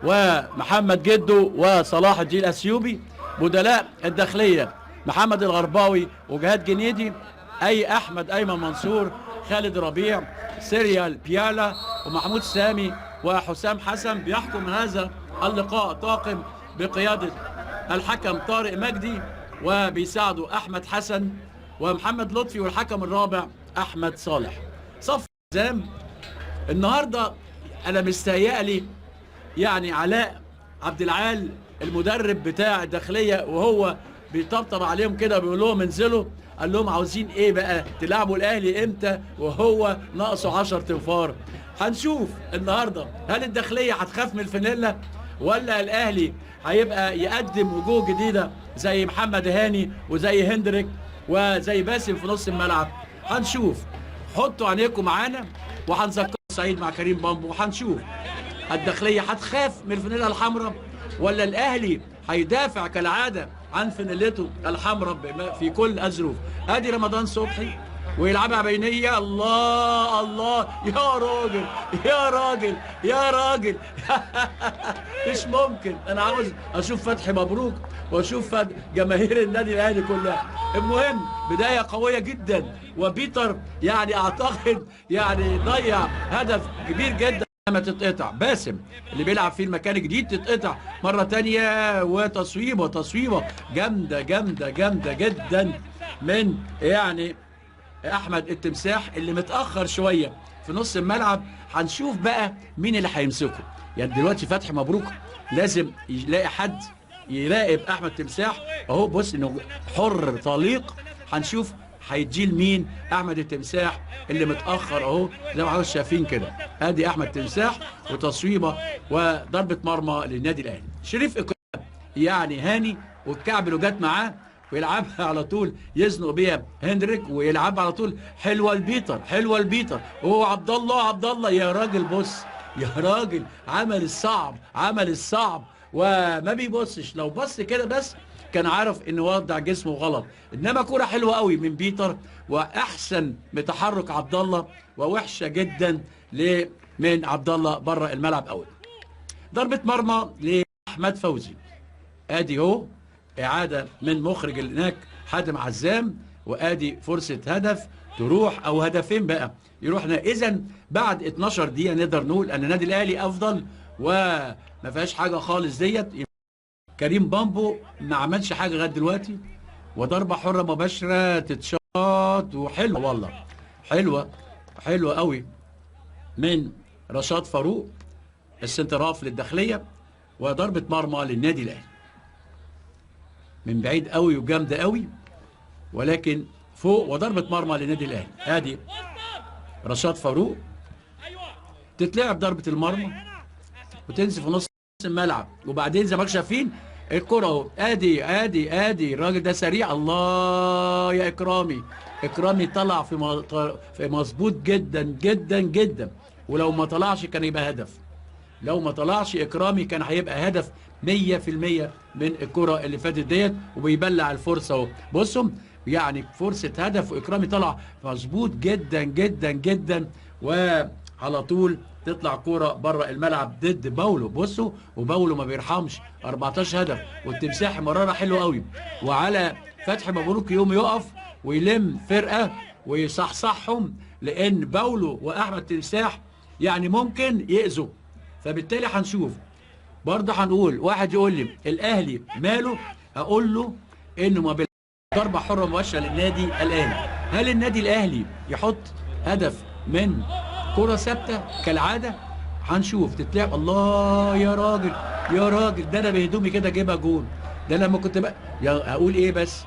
ومحمد جدو وصلاح الدين الأثيوبي. بدلاء الداخلية محمد الغرباوي وجهاد جنيدي، أحمد أيمن منصور، خالد ربيع، سيريال بيالا، ومحمود سامي وحسام حسن. بيحكم هذا اللقاء طاقم بقيادة الحكم طارق مجدي، وبيساعده أحمد حسن ومحمد لطفي، والحكم الرابع أحمد صالح. صف الحزام النهارده أنا مستهيألي يعني علاء عبد العال المدرب بتاع الداخلية وهو بيطبطب عليهم كده بيقول لهم انزلوا، قال لهم عاوزين ايه بقى؟ تلعبوا الاهلي امتى وهو ناقصه 10 تنفار؟ هنشوف النهارده هل الداخلية هتخاف من الفانيلا ولا الاهلي هيبقى يقدم وجوه جديدة زي محمد هاني وزي هندريك وزي باسم في نص الملعب. هنشوف، حطوا عينيكم معانا وهنذكر سعيد مع كريم بامبو، وهنشوف الداخلية هتخاف من الفانيلا الحمراء ولا الاهلي هيدافع كالعادة عن فانيلته الحمراء في كل الظروف. ادي رمضان صبحي ويلعبها بينية. الله الله، يا راجل يا راجل يا راجل مش ممكن. انا عاوز اشوف فتحي مبروك واشوف جماهير النادي الاهلي كلها. المهم بداية قوية جدا، وبيتر يعني اعتقد يعني ضيع هدف كبير جدا لما تتقطع. باسم اللي بيلعب في المكان الجديد تتقطع مرة تانية، وتصويبة جامدة جامدة جامدة جدا من يعني احمد التمساح اللي متأخر شوية في نص الملعب. هنشوف بقى مين اللي هيمسكه. يعني دلوقتي فتحي مبروك لازم يلاقي حد يراقب احمد تمساح اهو. بص انه حر طليق. هنشوف هيديه لمين احمد التمساح اللي متاخر اهو زي ما حضرتك شايفين كده. ادي احمد تمساح وتصويبه وضربه مرمى للنادي الاهلي. شريف إكرام يعني هاني والكعب اللي جت معاه ويلعبها على طول يزنق بيها هندريك ويلعبها على طول. حلوه البيتر، حلوه البيتر. هو عبد الله يا راجل، بص يا راجل، عمل الصعب عمل الصعب وما بيبصش. لو بص كده بس كان عارف انه وضع جسمه غلط. انما كرة حلوه قوي من بيتر، واحسن بتحرك عبد الله، ووحشه جدا من عبد الله بره الملعب قوي. ضربه مرمى لاحمد فوزي. ادي اهو اعاده من مخرج هناك حاتم عزام، وادي فرصه هدف تروح او هدفين بقى يروحنا. اذا بعد 12 دقيقه نقدر نقول ان النادي الاهلي افضل وما فيهاش حاجه خالص. ديت كريم بامبو ما عملش حاجه لغايه دلوقتي، وضربه حره مباشره تتشاط وحلوه والله، حلوه قوي من رشاد فاروق السنتراف للداخليه، وضربه مرمى للنادي الاهلي من بعيد قوي وجامده قوي ولكن فوق، وضربه مرمى للنادي الاهلي. ادي رشاد فاروق تتلعب ضربه المرمى وتنزل في نص الملعب، وبعدين زي ما انتم شايفين الكرة اهو. ادي الراجل ده سريع. الله يا اكرامي طلع في مظبوط جدا جدا جدا، ولو ما طلعش كان يبقى هدف. لو ما طلعش اكرامي كان هيبقى هدف 100% من الكرة اللي فاتت ديت، وبيبلع الفرصة اهو. بصوا يعني فرصة هدف واكرامي طلع مظبوط جدا جدا جدا، وعلى طول تطلع كوره بره الملعب ضد باولو. بصوا وباولو ما بيرحمش، 14 هدف. والتمساح مراره حلو قوي، وعلى فتحي مبروك يوم يقف ويلم فرقه ويصحصحهم، لان باولو واحمد تمساح يعني ممكن يأذوا. فبالتالي هنشوف برضه. هنقول واحد يقول لي الاهلي ماله، اقول له انه ما ضربه حره مباشره للنادي الاهلي. هل النادي الاهلي يحط هدف من كرة ثابتة كالعادة؟ هنشوف تتلعب. الله يا راجل يا راجل، ده انا بهدومي كده جايبها جول. ده لما كنت بقى اقول ايه بس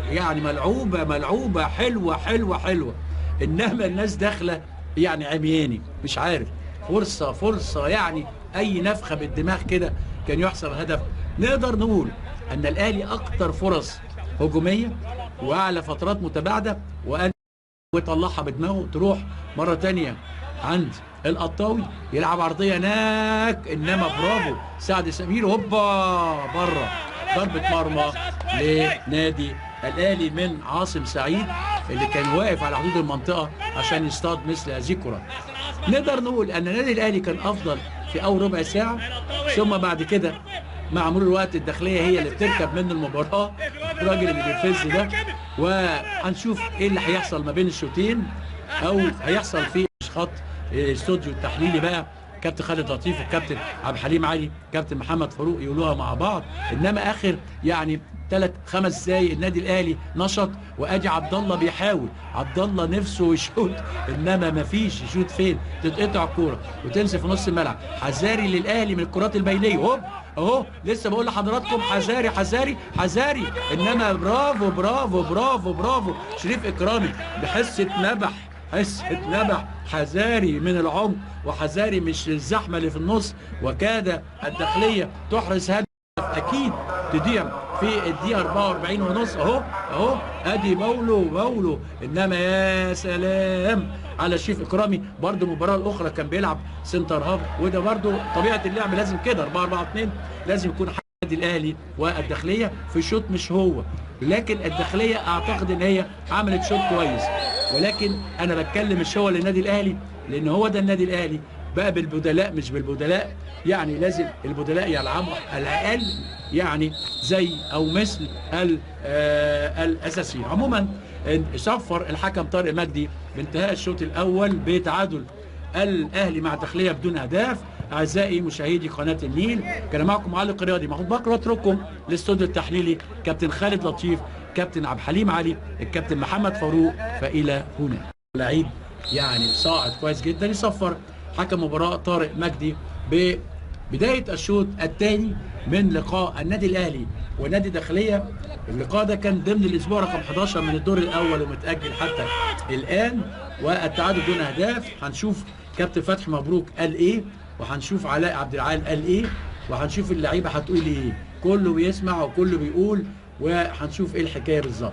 يعني ملعوبة حلوة. انما الناس داخلة يعني عمياني مش عارف. فرصة يعني اي نفخة بالدماغ كده كان يحصل هدف. نقدر نقول ان الاهلي اكتر فرص هجومية واعلى فترات متباعدة، ويطلعها بدماغه تروح مرة تانية عند القطاوي يلعب عرضية هناك. انما برافو سعد سمير، هوبا بره. ضربة مرمى لنادي الاهلي من عاصم سعيد اللي كان واقف على حدود المنطقة عشان يصطاد مثل هذه الكرة. نقدر نقول ان النادي الاهلي كان افضل في اول ربع ساعه، ثم بعد كده مع مرور الوقت الداخليه هي اللي بتركب منه المباراه، الراجل اللي بيفز ده. وهنشوف ايه اللي هيحصل ما بين الشوطين، او هيحصل في خط الاستوديو التحليلي بقى كابتن خالد لطيف والكابتن عبد الحليم علي كابتن محمد فاروق يقولوها مع بعض. انما اخر يعني 3-5 دقايق النادي الاهلي نشط، وادي عبد الله بيحاول، عبد الله نفسه يشوط انما ما فيش يشوط، فين تتقطع الكوره وتنزل في نص الملعب. حذاري للاهلي من الكرات البينيه، هوب اهو لسه بقول لحضراتكم حذاري حذاري حذاري. انما برافو برافو برافو برافو شريف اكرامي بحسه نبح، حسه نبح، حذاري من العمق وحذاري مش الزحمه اللي في النص. وكاد الداخليه تحرز هدف اكيد تضيع في الدقيقه 44 ونص. اهو ادي باولو. انما يا سلام على شريف اكرامي. برضو المباراه الاخرى كان بيلعب سنتر هاف، وده برضو طبيعه اللعب لازم كده 4-4-2، لازم يكون النادي الاهلي والداخليه في شوط مش هو. لكن الداخليه اعتقد ان هي عملت شوط كويس، ولكن انا بتكلم مش هو للنادي الاهلي، لان هو ده النادي الاهلي بقى بالبدلاء مش بالبدلاء. يعني لازم البدلاء يلعبوا على الاقل يعني زي او مثل الاساسيين. عموما صفر الحكم طارق مجدي بانتهاء الشوط الاول بتعادل الاهلي مع الداخليه بدون اهداف. اعزائي مشاهدي قناه النيل، كان معكم معلق رياضي محمود بكر، واترككم للاستوديو التحليلي كابتن خالد لطيف، كابتن عبد الحليم علي، الكابتن محمد فاروق. فالى هنا لعيب يعني صاعد كويس جدا يصفر حكم مباراه طارق مجدي ببدايه الشوط الثاني من لقاء النادي الاهلي والنادي الداخليه. اللقاء ده كان ضمن الاسبوع رقم 11 من الدور الاول ومتاجل حتى الان، والتعادل دون اهداف. هنشوف كابتن فتحي مبروك قال ايه، وهنشوف علاء عبد العال قال ايه، وهنشوف اللعيبه هتقول ايه. كله بيسمع وكله بيقول، وهنشوف ايه الحكايه بالظبط.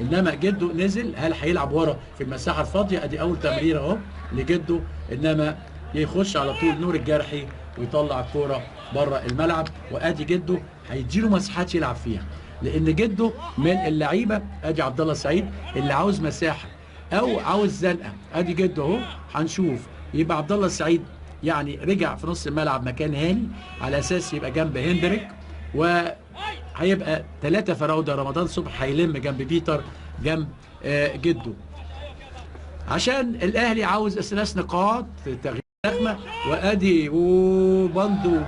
انما جده نزل، هل هيلعب ورا في المساحه الفاضيه؟ ادي اول تمريره اهو لجده، انما يخش على طول نور الجرحي ويطلع الكوره بره الملعب. وادي جده هيديله مساحات يلعب فيها، لان جده من اللعيبه. ادي عبد الله السعيد اللي عاوز مساحه او عاوز زنقه، ادي جده اهو. هنشوف يبقى عبد الله السعيد يعني رجع في نص الملعب مكان هاني على اساس يبقى جنب هندريك، وهيبقى 3 فراوده. رمضان صبحي هيلم جنب بيتر جنب جده، عشان الاهلي عاوز 3 نقاط تغيير نغمه. وادي وبندو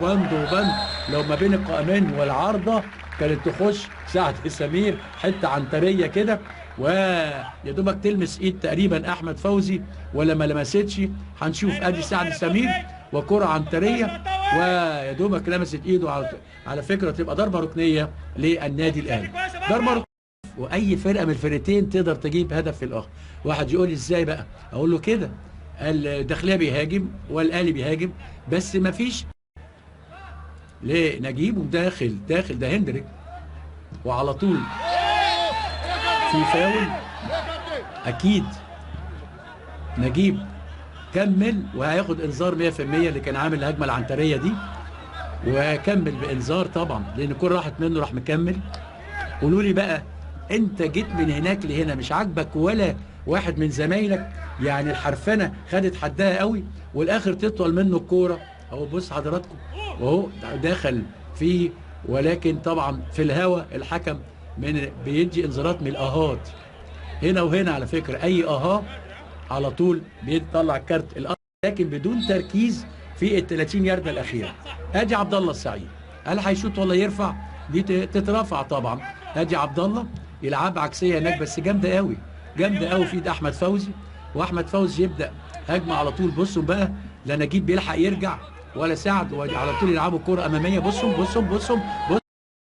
لو ما بين القائمين والعارضه كانت تخش سعد سمير حته عنتريه كده، ويا دوبك تلمس ايد تقريبا احمد فوزي ولا ما لمستش. هنشوف ادي سعد سمير وكره عنتريه ويا دوبك لمست ايده. على فكره تبقى ضربه ركنيه للنادي الاهلي، ضربه ركنيه. واي فرقه من الفرقتين تقدر تجيب هدف في الاخر. واحد يقول لي ازاي بقى؟ اقول له كده، الداخليه بيهاجم والاهلي بيهاجم، بس ما فيش ليه نجيب داخل ده هندريك، وعلى طول في فاول اكيد. نجيب كمل وهياخد انذار 100% اللي كان عامل الهجمه العنتريه دي، وكمل بانذار طبعا لان الكره راحت منه، راح مكمل. قولوا لي بقى، انت جيت من هناك لهنا مش عاجبك ولا واحد من زمايلك؟ يعني الحرفنه خدت حدها قوي والاخر تطول منه الكوره اهو. بص حضراتكم وهو دخل فيه، ولكن طبعا في الهوا الحكم بيدي انذارات من الاهات هنا وهنا. على فكره اي اها على طول بيطلع كارت الأهات، لكن بدون تركيز في ال 30 ياردة الاخيره. ادي عبد الله السعيد، هل هيشوط ولا يرفع؟ دي تترفع طبعا. ادي عبد الله يلعب عكسيه هناك بس جامده قوي في ايد احمد فوزي، واحمد فوزي يبدا هجمه على طول. بصوا بقى، لا نجيب بيلحق يرجع ولا سعد، وعلى طول يلعبوا كره اماميه.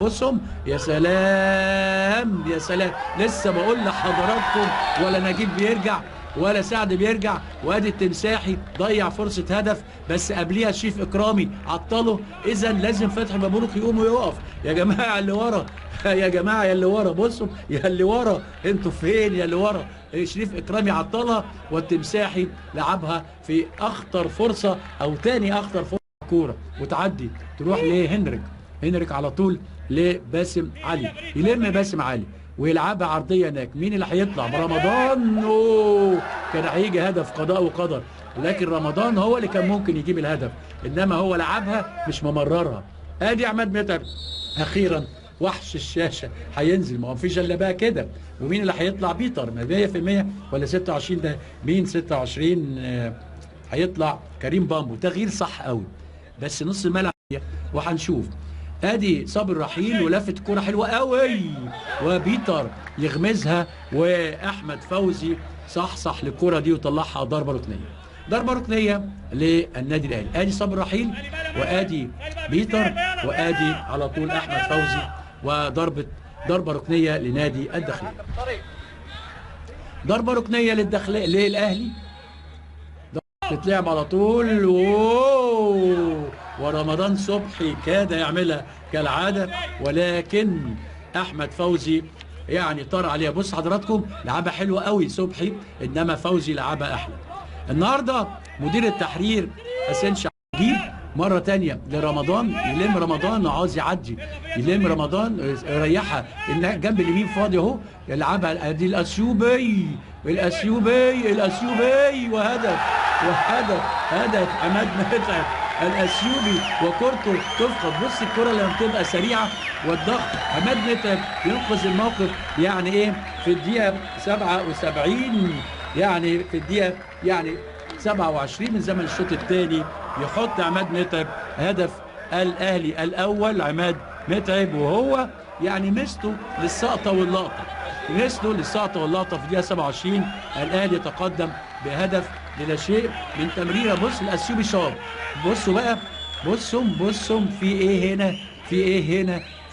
بصوا يا سلام يا سلام. لسه بقول لحضراتكم ولا نجيب بيرجع ولا سعد بيرجع. وادي التمساحي ضيع فرصه هدف، بس قبليها شريف اكرامي عطله. اذا لازم فتحي مبروك يقوم ويقف. يا جماعه اللي ورا يا جماعه يا اللي ورا، بصوا يا اللي ورا انتوا فين يا اللي ورا؟ شريف اكرامي عطلها، والتمساحي لعبها في اخطر فرصه او تاني اخطر فرصه كوره، وتعدي تروح لهنريك على طول لباسم علي، يلم باسم علي ويلعبها عرضيه هناك. مين اللي هيطلع؟ رمضان. كان هيجي هدف قضاء وقدر، لكن رمضان هو اللي كان ممكن يجيب الهدف. انما هو لعبها مش ممررها. ادي عماد متعب اخيرا وحش الشاشه هينزل، ما هو مفيش الا بقى كده. ومين اللي هيطلع؟ بيتر 100% ولا 26 ده مين؟ 26 هيطلع كريم بامبو. تغيير صح قوي بس نص الملعب وهنشوف. ادي صابر رحيل ولفت كرة حلوه قوي وبيتر يغمزها، واحمد فوزي صح للكرة دي وطلعها ضربه ركنيه. ضربه ركنيه للنادي الاهلي. ادي صابر رحيل وادي بيتر وادي على طول احمد فوزي، ضربه ركنيه لنادي الداخليه. ضربه ركنيه للاهلي تتلعب على طول. ورمضان صبحي كاد يعملها كالعاده، ولكن احمد فوزي يعني طار عليها. بص حضراتكم لعبها حلوه قوي صبحي، انما فوزي لعبها احلى. النهارده مدير التحرير حسين شعيب مره تانية لرمضان، يلم رمضان عاوز يعدي، يلم رمضان يريحها جنب اليمين فاضي اهو، يلعبها دي الاسيوبي وهدف عماد متعب الاسيوبي وكورته تفقد. بص الكره لما بتبقى سريعه والضغط، عماد متعب ينقذ الموقف. يعني ايه في الدقيقه 77 يعني في الدقيقه 27 من زمن الشوط الثاني يحط عماد متعب هدف الاهلي الاول. عماد متعب وهو يعني مسته للسقطه واللقطه، في الدقيقه 27 الاهلي يتقدم بهدف لا شيء من تمريره. بص الاسيوبي شاط. بصوا بقى، بصوا في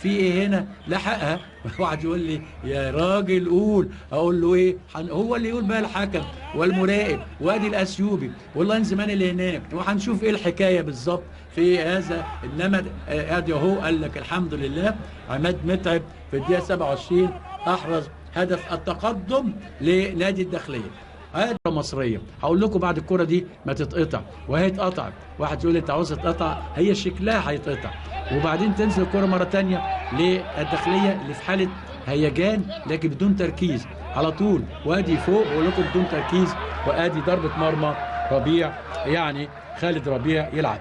ايه هنا لحقها. واحد يقول لي يا راجل قول، اقول له ايه؟ هو اللي يقول بقى الحكم والمراقب وادي الاسيوبي واللاين زمان اللي هناك، وهنشوف ايه الحكايه بالظبط في هذا. انما ادي اهو قال لك الحمد لله عماد متعب في الدقيقه 27 احرز هدف التقدم لنادي الداخليه. هذه مصريه. هقول لكم بعد الكره دي ما تتقطع، وهي اتقطعت. واحد يقول لي انت عاوز تتقطع، هي شكلها هيتقطع وبعدين تنزل الكره مره ثانيه للداخليه اللي في حاله هيجان لكن بدون تركيز على طول. وادي فوق بقول لكم بدون تركيز، وادي ضربه مرمى ربيع، يعني خالد ربيع يلعب.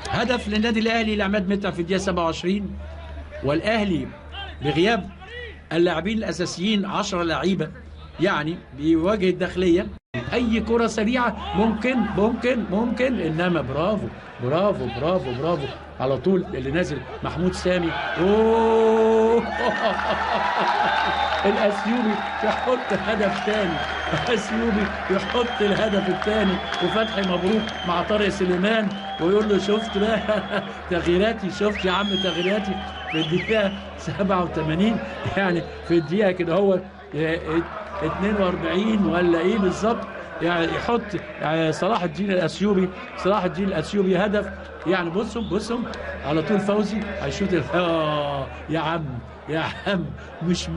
هدف للنادي الاهلي لعماد متعب في الدقيقه 27. والاهلي بغياب اللاعبين الاساسيين 10 لعيبه يعني بيواجه الداخليه. اي كره سريعه ممكن انما برافو على طول اللي نازل محمود سامي. الاسيوبي يحط هدف ثاني، الهدف الثاني، وفتحي مبروك مع طارق سليمان ويقول له شفت بقى تغييراتي، شفت يا عم تغييراتي في الدقيقه 87 يعني في الدقيقه كده هو 42 ولا ايه بالظبط، يعني يحط صلاح الدين الاسيوبي هدف. يعني بصوا على طول فوزي هيشوط يا عم مش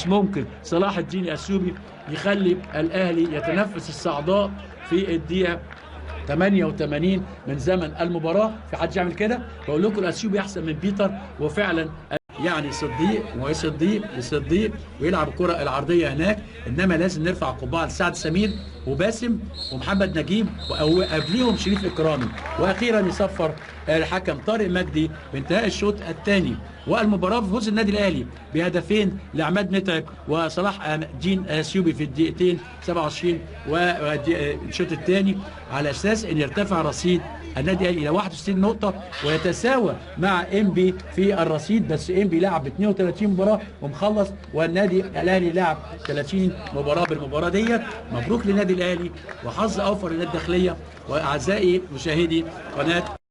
ممكن صلاح الدين الاسيوبي يخلي الاهلي يتنفس الصعداء في الدقيقه 88 من زمن المباراه. في حد يعمل كده؟ بقول لكم الاسيوبي احسن من بيتر، وفعلا يعني صديق ويلعب الكرة العرضية هناك. انما لازم نرفع قبعة لسعد سمير وباسم ومحمد نجيب وقبليهم شريف اكرامي. واخيرا يصفر الحكم طارق مجدي بانتهاء الشوط الثاني. والمباراة في فوز النادي الاهلي بهدفين لعماد متعب وصلاح الدين الاسيوبي في الدقيقتين 27 والشوط الثاني، على اساس ان يرتفع رصيد النادي الاهلي الى 61 نقطة ويتساوى مع انبي في الرصيد. بس انبي لعب 32 مباراة ومخلص، والنادي الاهلي لعب 30 مباراة. بالمباراة ديت مبروك للنادي الاهلي وحظ اوفر للنادي الداخلية. واعزائي مشاهدي قناة